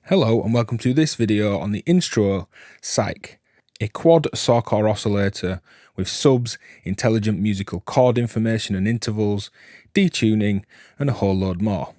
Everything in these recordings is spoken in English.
Hello and welcome to this video on the Instruo Saich, a quad sawcore oscillator with subs, intelligent musical chord information and intervals, detuning and a whole load more.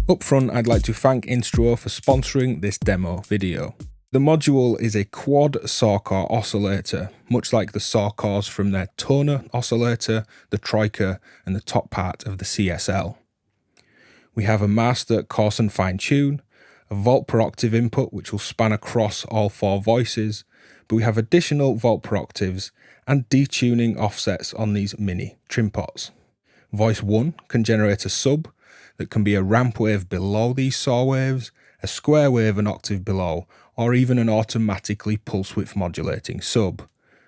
Up front, I'd like to thank Instruo for sponsoring this demo video. The module is a quad sawcore oscillator, much like the sawcores from their toner oscillator, the troika, and the top part of the CSL. We have a master coarse and fine tune, a volt per octave input which will span across all four voices, but we have additional volt per octaves and detuning offsets on these mini trim pots. Voice 1 can generate a sub that can be a ramp wave below these saw waves, a square wave an octave below, or even an automatically pulse width modulating sub.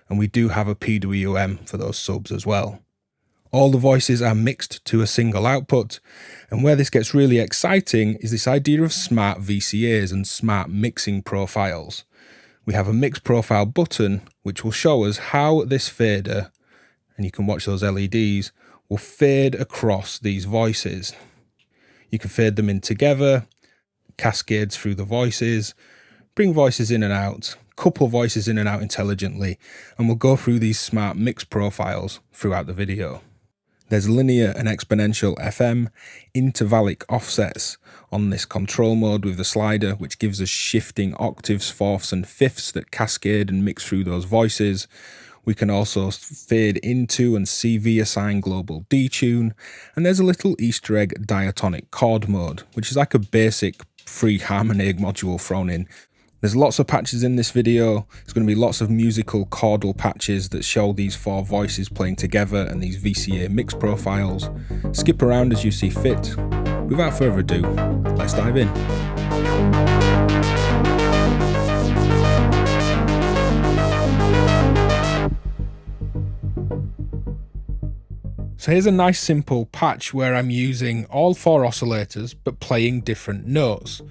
And we do have a PWM for those subs as well. All the voices are mixed to a single output, and where this gets really exciting is this idea of smart VCAs and smart mixing profiles. We have a mix profile button which will show us how this fader, and you can watch those LEDs, will fade across these voices. You can fade them in together, cascades through the voices, bring voices in and out, couple voices in and out intelligently, and we'll go through these smart mix profiles throughout the video. There's linear and exponential FM, intervallic offsets on this control mode with the slider, which gives us shifting octaves, fourths and fifths that cascade and mix through those voices. We can also fade into and CV assign global detune, and there's a little Easter egg diatonic chord mode, which is like a basic free Harmonaig module thrown in. There's lots of patches in this video. There's going to be lots of musical chordal patches that show these four voices playing together and these VCA mix profiles. Skip around as you see fit. Without further ado, let's dive in. So here's a nice simple patch where I'm using all four oscillators but playing different notes.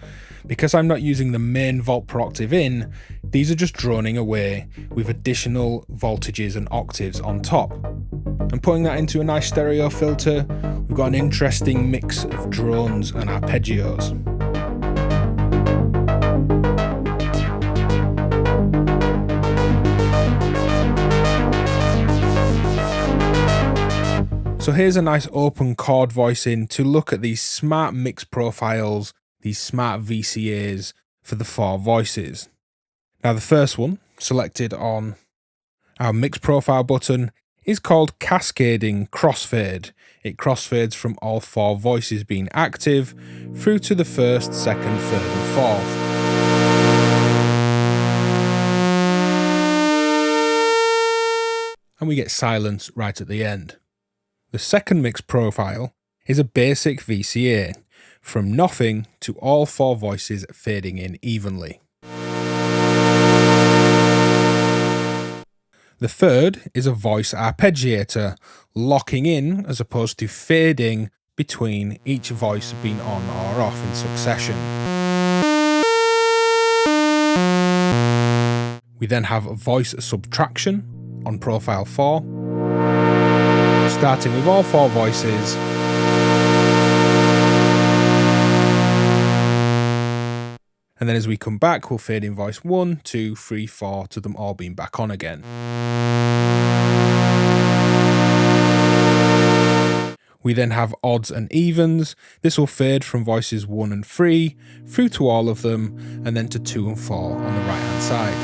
Because I'm not using the main volt per octave in, these are just droning away with additional voltages and octaves on top. And putting that into a nice stereo filter, we've got an interesting mix of drones and arpeggios. So here's a nice open chord voicing to look at these smart mix profiles, these smart VCAs for the four voices. Now the first one, selected on our mix profile button, is called Cascading Crossfade. It crossfades from all 4 voices being active through to the 1st, 2nd, 3rd and 4th. And we get silence right at the end. The second mix profile is a basic VCA, from nothing to all 4 voices fading in evenly. The third is a voice arpeggiator, locking in as opposed to fading between each voice being on or off in succession. We then have voice subtraction on profile 4, starting with all 4 voices, and then as we come back we'll fade in voice 1, 2, 3, 4 to them all being back on again. We then have odds and evens. This will fade from voices 1 and 3 through to all of them, and then to 2 and 4 on the right hand side.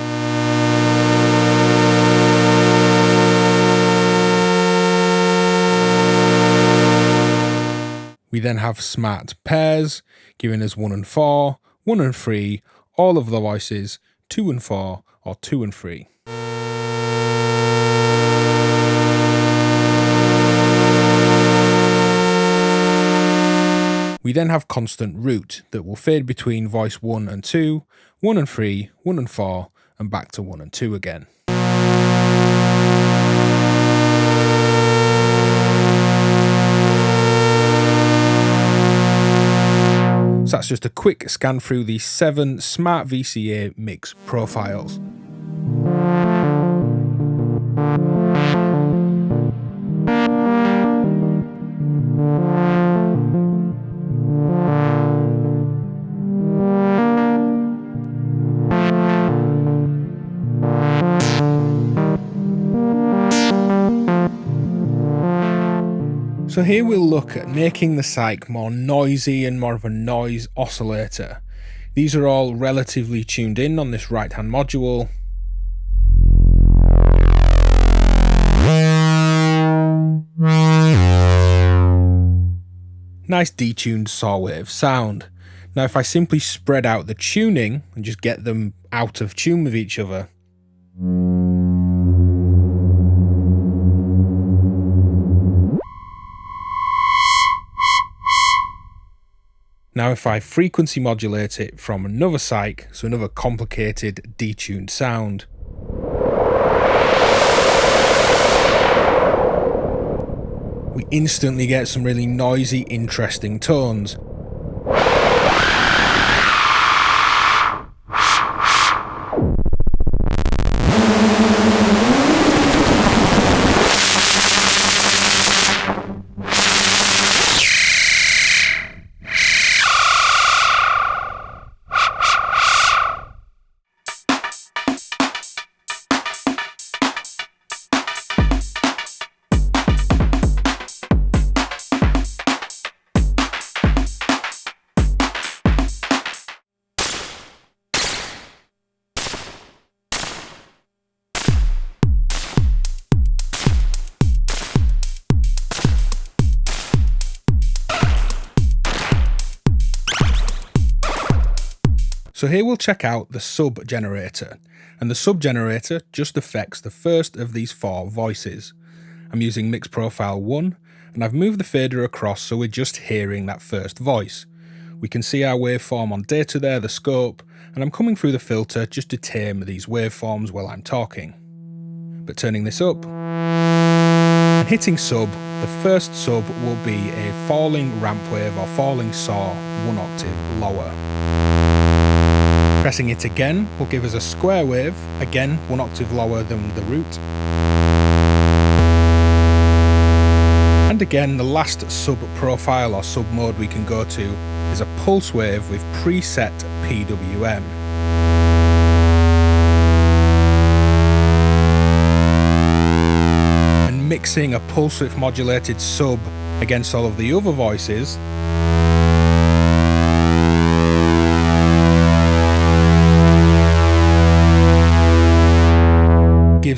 We then have smart pairs, giving us 1 and 4, 1 and 3, all of the voices, 2 and 4, or 2 and 3. We then have constant root that will fade between voice 1 and 2, 1 and 3, 1 and 4, and back to 1 and 2 again. So that's just a quick scan through the 7 smart VCA mix profiles. So here we'll look at making the Saich more noisy and more of a noise oscillator. These are all relatively tuned in on this right hand module. Nice detuned saw wave sound. Now if I simply spread out the tuning and just get them out of tune with each other, now if I frequency modulate it from another Saich, so another complicated detuned sound, we instantly get some really noisy, interesting tones. So here we'll check out the sub generator, and the sub generator just affects the first of these 4 voices. I'm using mix profile 1, and I've moved the fader across so we're just hearing that first voice. We can see our waveform on data there, the scope, and I'm coming through the filter just to tame these waveforms while I'm talking. But turning this up and hitting sub, the first sub will be a falling ramp wave or falling saw 1 octave lower. Pressing it again will give us a square wave, again 1 octave lower than the root. And again, the last sub profile or sub mode we can go to is a pulse wave with preset PWM. And mixing a pulse width modulated sub against all of the other voices,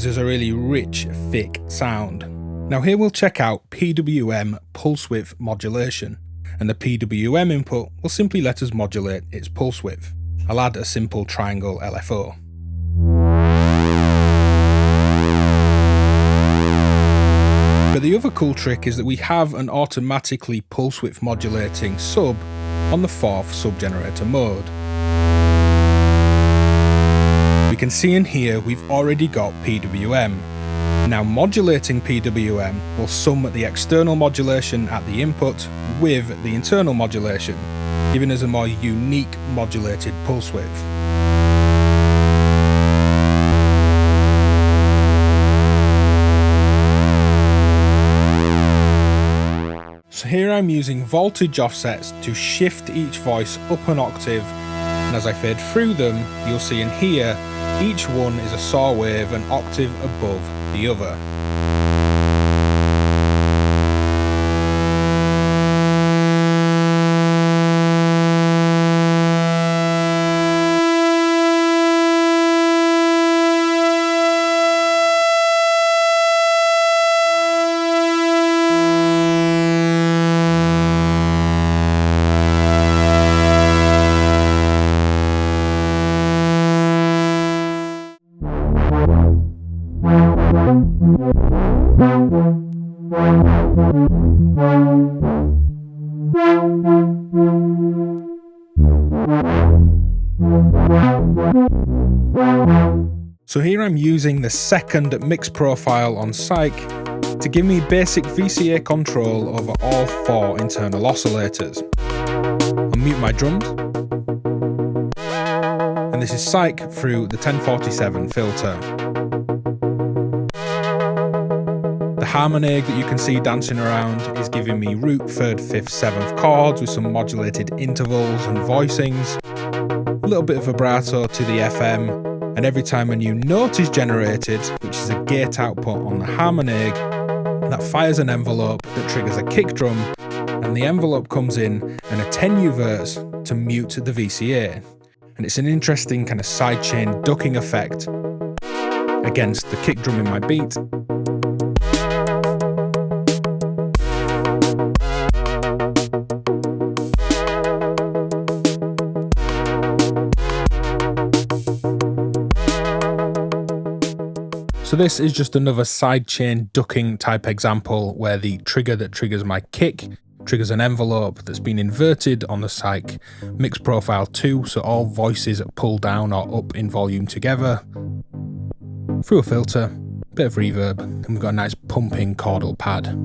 gives us a really rich, thick sound. Now here we'll check out PWM pulse width modulation, and the PWM input will simply let us modulate its pulse width. I'll add a simple triangle LFO. But the other cool trick is that we have an automatically pulse width modulating sub on the 4th subgenerator mode. We can see in here we've already got PWM. Now modulating PWM will sum the external modulation at the input with the internal modulation, giving us a more unique modulated pulse width. So here I'm using voltage offsets to shift each voice up an octave, and as I fade through them, you'll see in here, each one is a saw wave an octave above the other. So here I'm using the second mix profile on Saich to give me basic VCA control over all 4 internal oscillators. I'll mute my drums, and this is Saich through the 1047 filter. The Harmonaig that you can see dancing around is giving me root 3rd, 5th, 7th chords with some modulated intervals and voicings, a little bit of vibrato to the FM, and every time a new note is generated, which is a gate output on the Harmonaig, that fires an envelope that triggers a kick drum, and the envelope comes in and attenuverts to mute the VCA. And it's an interesting kind of sidechain ducking effect against the kick drum in my beat. So this is just another sidechain ducking type example where the trigger that triggers my kick triggers an envelope that's been inverted on the Saich mix profile 2, so all voices pull down or up in volume together. Through a filter, bit of reverb, and we've got a nice pumping chordal pad.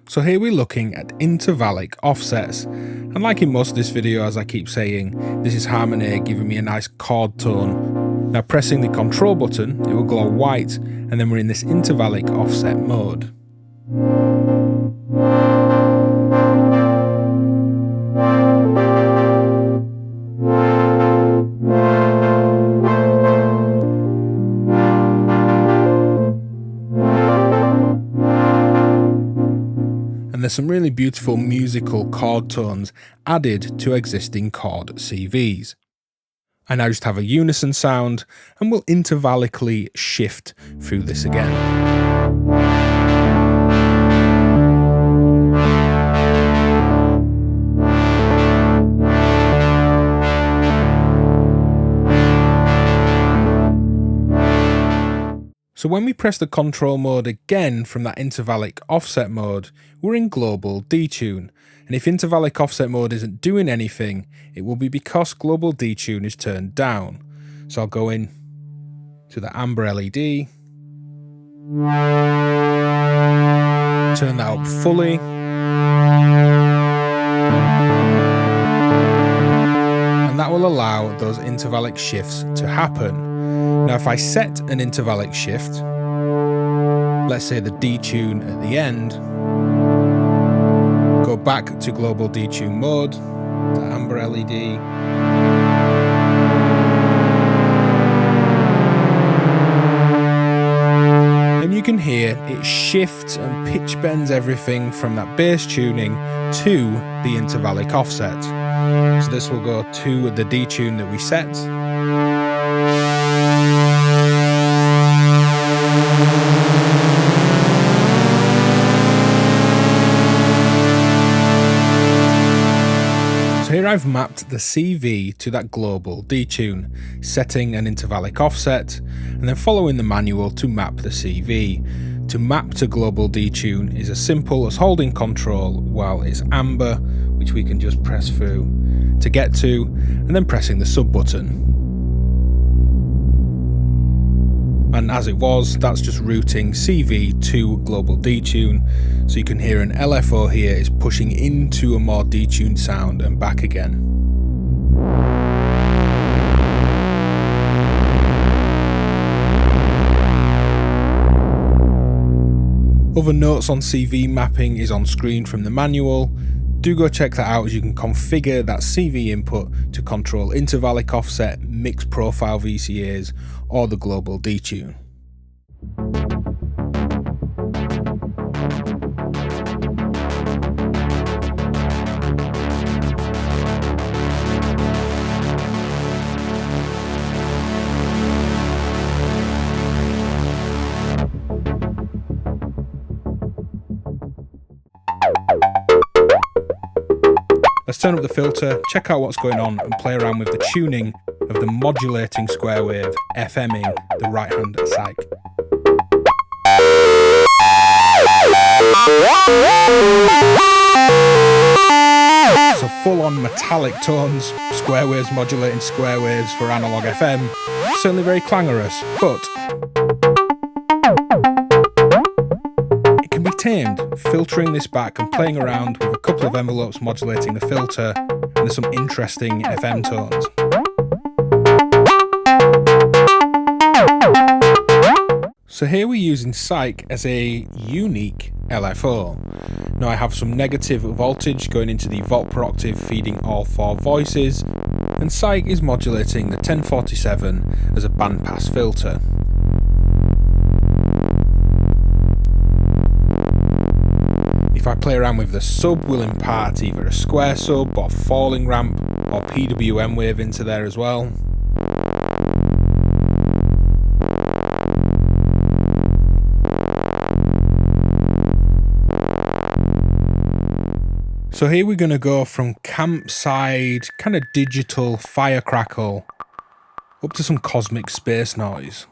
So here we're looking at intervallic offsets, and like in most of this video, as I keep saying, this is Harmonaig giving me a nice chord tone. Now pressing the control button, it will glow white, and then we're in this intervallic offset mode. And there's some really beautiful musical chord tones added to existing chord CVs. I now just have a unison sound, and we'll intervallically shift through this again. So when we press the control mode again from that intervallic offset mode, we're in global detune. And if intervallic offset mode isn't doing anything, it will be because global detune is turned down. So I'll go in to the amber LED, turn that up fully, will allow those intervallic shifts to happen. Now if I set an intervallic shift, let's say the Detune at the end, go back to global Detune mode, the amber LED, and you can hear it shifts and pitch bends everything from that bass tuning to the intervallic offset. So this will go to the Detune that we set. So here I've mapped the CV to that global Detune, setting an intervallic offset, and then following the manual to map the CV. To map to global Detune is as simple as holding Control while it's amber, which we can just press through to get to, and then pressing the sub button. And as it was, that's just routing CV to global Detune, so you can hear an LFO here is pushing into a more detuned sound and back again. Other notes on CV mapping is on screen from the manual. Do go check that out, as you can configure that CV input to control intervallic offset, mixed profile VCAs, or the global Detune. Let's turn up the filter, check out what's going on, and play around with the tuning of the modulating square wave FMing the right hand Saich. So full on metallic tones, square waves modulating square waves for analog FM, certainly very clangorous, but tamed, filtering this back and playing around with a couple of envelopes modulating the filter, and there's some interesting FM tones. So here we're using Saich as a unique LFO. Now I have some negative voltage going into the volt per octave feeding all four voices, and Saich is modulating the 1047 as a bandpass filter. If I play around with the sub, we'll impart either a square sub or falling ramp or PWM wave into there as well. So here we're going to go from campside, kind of digital fire crackle, up to some cosmic space noise.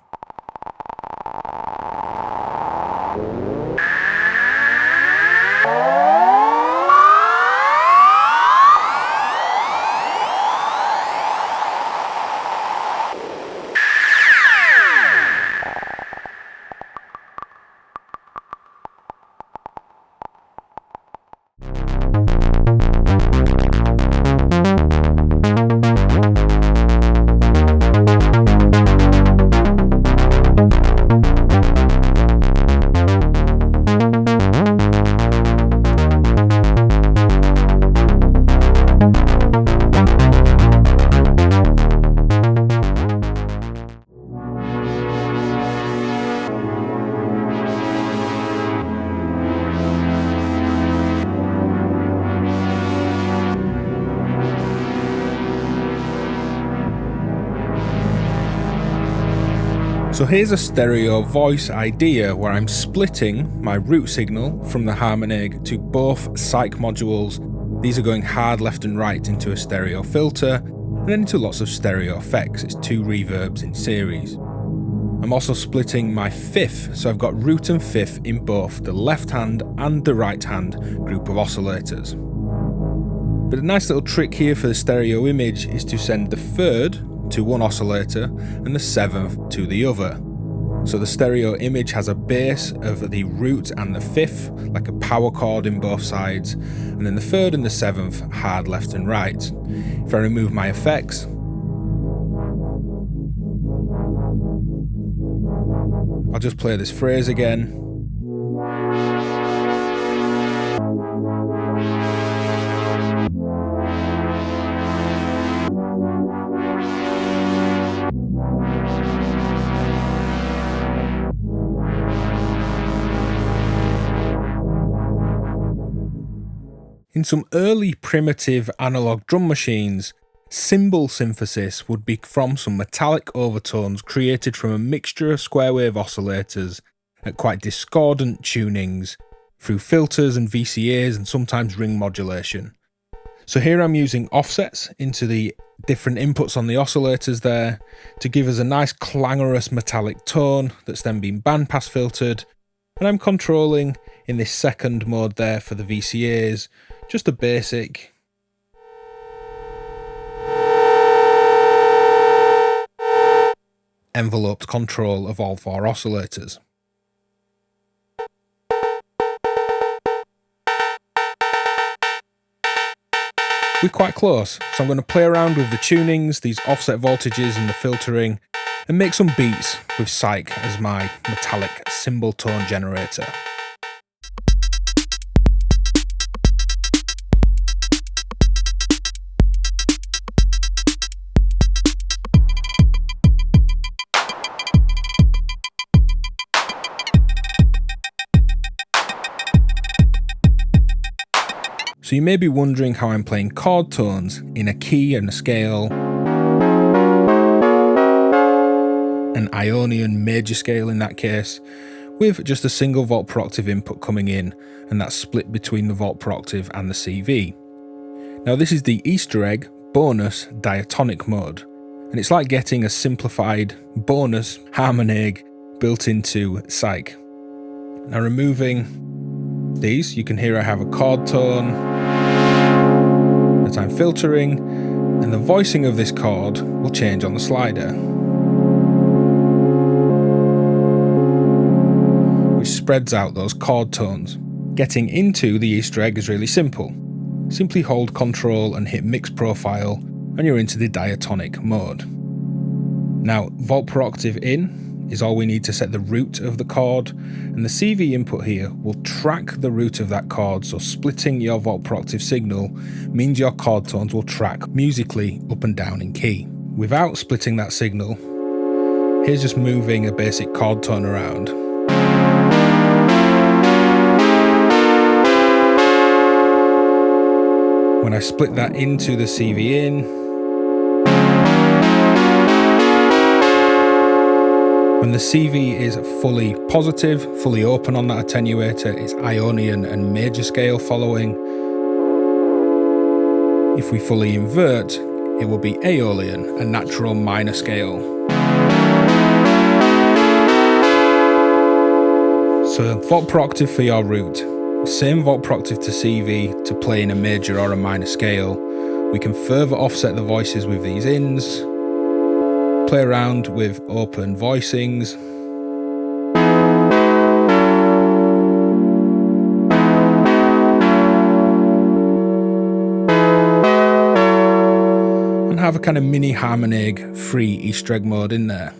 So here's a stereo voice idea where I'm splitting my root signal from the Harmonaig to both Saich modules. These are going hard left and right into a stereo filter, and then into lots of stereo effects. It's two reverbs in series. I'm also splitting my fifth, so I've got root and fifth in both the left hand and the right hand group of oscillators. But a nice little trick here for the stereo image is to send the third to one oscillator and the seventh to the other. So the stereo image has a bass of the root and the fifth, like a power chord in both sides, and then the third and the seventh hard left and right. If I remove my effects, I'll just play this phrase again. In some early primitive analog drum machines, cymbal synthesis would be from some metallic overtones created from a mixture of square wave oscillators at quite discordant tunings through filters and VCAs and sometimes ring modulation. So here I'm using offsets into the different inputs on the oscillators there to give us a nice clangorous metallic tone that's then been bandpass filtered, and I'm controlling in this second mode there for the VCAs, just a basic enveloped control of all four oscillators. We're quite close, so I'm going to play around with the tunings, these offset voltages and the filtering, and make some beats with Saich as my metallic cymbal tone generator. So you may be wondering how I'm playing chord tones in a key and a scale, an Ionian major scale in that case, with just a single volt per octave input coming in, and that's split between the volt per octave and the CV. Now this is the Easter egg bonus diatonic mode, and it's like getting a simplified bonus Harmonaig built into Saich. Now removing these, you can hear I have a chord tone that I'm filtering, and the voicing of this chord will change on the slider, which spreads out those chord tones. Getting into the Easter egg is really simple. Simply hold Control and hit Mix Profile, and you're into the diatonic mode. Now, volt per octave in is all we need to set the root of the chord, and the CV input here will track the root of that chord, so splitting your volt per octave signal means your chord tones will track musically up and down in key. Without splitting that signal, here's just moving a basic chord tone around. When I split that into the CV in, when the CV is fully positive, fully open on that attenuator, it's Ionian and major scale following. If we fully invert, it will be Aeolian, a natural minor scale. So volt per octave for your root, same volt per octave to CV to play in a major or a minor scale. We can further offset the voices with these ins, play around with open voicings, and have a kind of mini Harmonaig free Easter egg mode in there.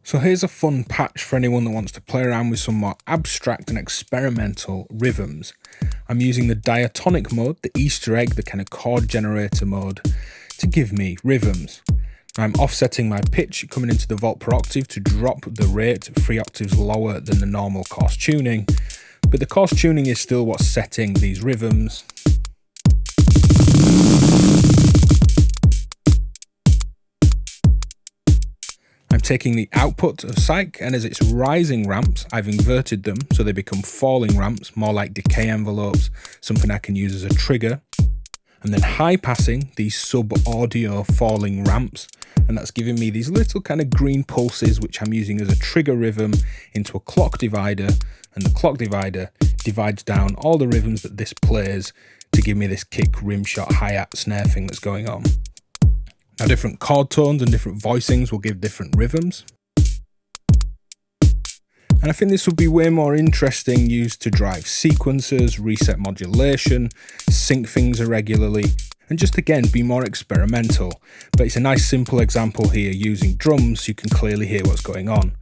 So here's a fun patch for anyone that wants to play around with some more abstract and experimental rhythms. I'm using the diatonic mode, the Easter egg, the kind of chord generator mode, to give me rhythms. I'm offsetting my pitch coming into the volt per octave to drop the rate 3 octaves lower than the normal coarse tuning, but the coarse tuning is still what's setting these rhythms. I'm taking the output of Saich, and as it's rising ramps, I've inverted them so they become falling ramps, more like decay envelopes, something I can use as a trigger. And then high passing these sub-audio falling ramps, and that's giving me these little kind of green pulses which I'm using as a trigger rhythm into a clock divider, and the clock divider divides down all the rhythms that this plays to give me this kick, rim shot, hi-hat, snare thing that's going on. Now different chord tones and different voicings will give different rhythms. And I think this would be way more interesting used to drive sequences, reset modulation, sync things irregularly, and just again be more experimental. But it's a nice simple example here using drums so you can clearly hear what's going on.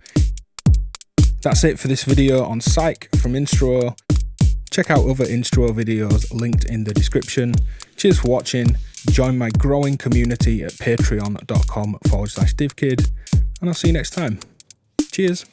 That's it for this video on Saich from Instruo. Check out other Instruo videos linked in the description. Cheers for watching. Join my growing community at patreon.com/DivKid, and I'll see you next time. Cheers.